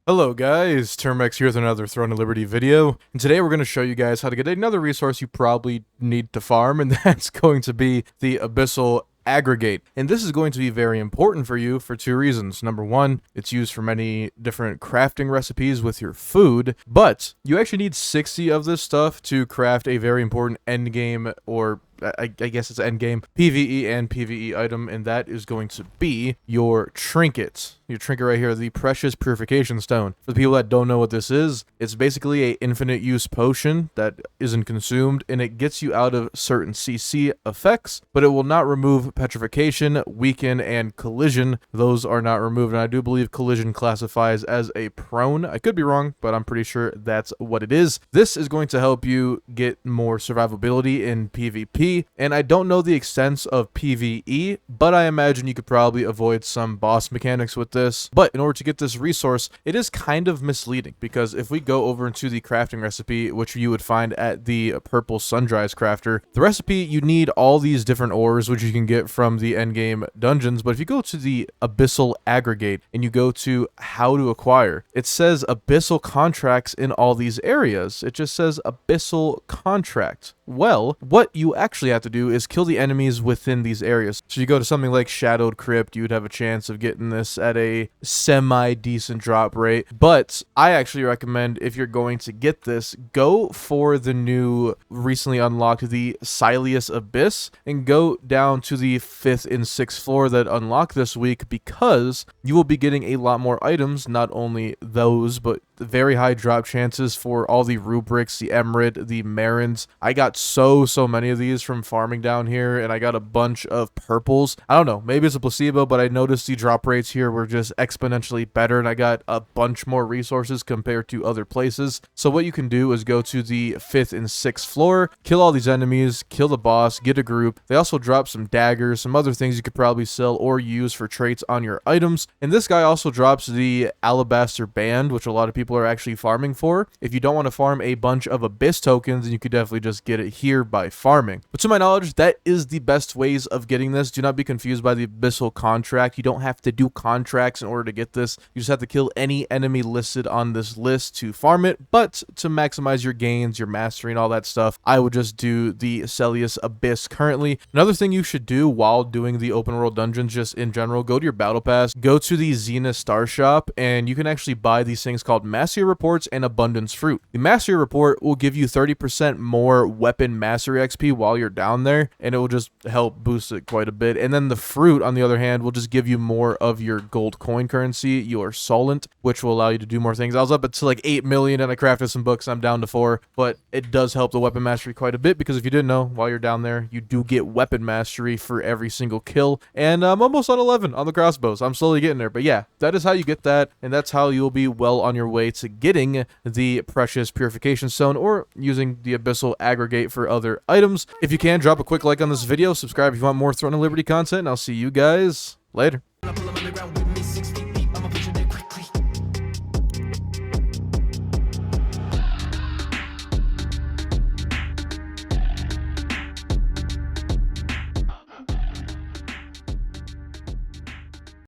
Hello guys, Termex here with another Throne of Liberty video, and today we're going to show you guys how to get another resource you probably need to farm, and that's going to be the Abyssal Aggregate. And this is going to be very important for you for two reasons. Number one, it's used for many different crafting recipes with your food, but you actually need 60 of this stuff to craft a very important endgame, or I guess it's endgame, PvE and PvE item, and that is going to be your trinket. Your trinket right here, the Precious Purification Stone. For the people that don't know what this is, it's basically a infinite use potion that isn't consumed, and it gets you out of certain CC effects, but it will not remove petrification, weaken, and collision. Those are not removed, and I do believe collision classifies as a prone. I could be wrong, but I'm pretty sure that's what it is. This is going to help you get more survivability in PvP, and I don't know the extents of PvE, but I imagine you could probably avoid some boss mechanics with this. But in order to get this resource, it is kind of misleading, because if we go over into the crafting recipe, which you would find at the purple sundries crafter, the recipe, you need all these different ores, which you can get from the endgame dungeons. But if you go to the Abyssal Aggregate and you go to how to acquire, it says Abyssal contracts in all these areas. It just says Abyssal contract. Well, what you actually have to do is kill the enemies within these areas. So you go to something like Shadowed Crypt, you would have a chance of getting this at a semi-decent drop rate. But I actually recommend, if you're going to get this, go for the new, recently unlocked, the Sylius Abyss, and go down to the 5th and 6th floor that unlock this week, because you will be getting a lot more items, not only those, but very high drop chances for all the rubrics, the emerald, the marins. I got so many of these from farming down here, and I got a bunch of purples. I don't know, maybe it's a placebo, but I noticed the drop rates here were just exponentially better, and I got a bunch more resources compared to other places. So what you can do is go to the 5th and 6th floor, kill all these enemies, kill the boss, get a group. They also drop some daggers, some other things you could probably sell or use for traits on your items. And this guy also drops the alabaster band, which a lot of people are actually farming for. If you don't want to farm a bunch of abyss tokens, then you could definitely just get it here by farming. But to my knowledge, that is the best ways of getting this. Do not be confused by the abyssal contract. You don't have to do contracts in order to get this. You just have to kill any enemy listed on this list to farm it. But to maximize your gains, your mastery, and all that stuff, I would just do the Sylius Abyss currently. Another thing you should do while doing the open world dungeons, just in general, go to your battle pass, go to the Xena Star Shop, and you can actually buy these things called Mastery Reports and Abundance Fruit. The Mastery Report will give you 30% more weapon mastery XP while you're down there, and it will just help boost it quite a bit. And then the Fruit, on the other hand, will just give you more of your gold coin currency, your Solent, which will allow you to do more things. I was up to like 8 million and I crafted some books. I'm down to 4, but it does help the weapon mastery quite a bit, because if you didn't know, while you're down there, you do get weapon mastery for every single kill. And I'm almost on 11 on the crossbows. I'm slowly getting there, but yeah, that is how you get that, and that's how you'll be well on your way to getting the Precious Purification Stone, or using the Abyssal Aggregate for other items. If you can, drop a quick like on this video, subscribe if you want more Throne of Liberty content, and I'll see you guys later.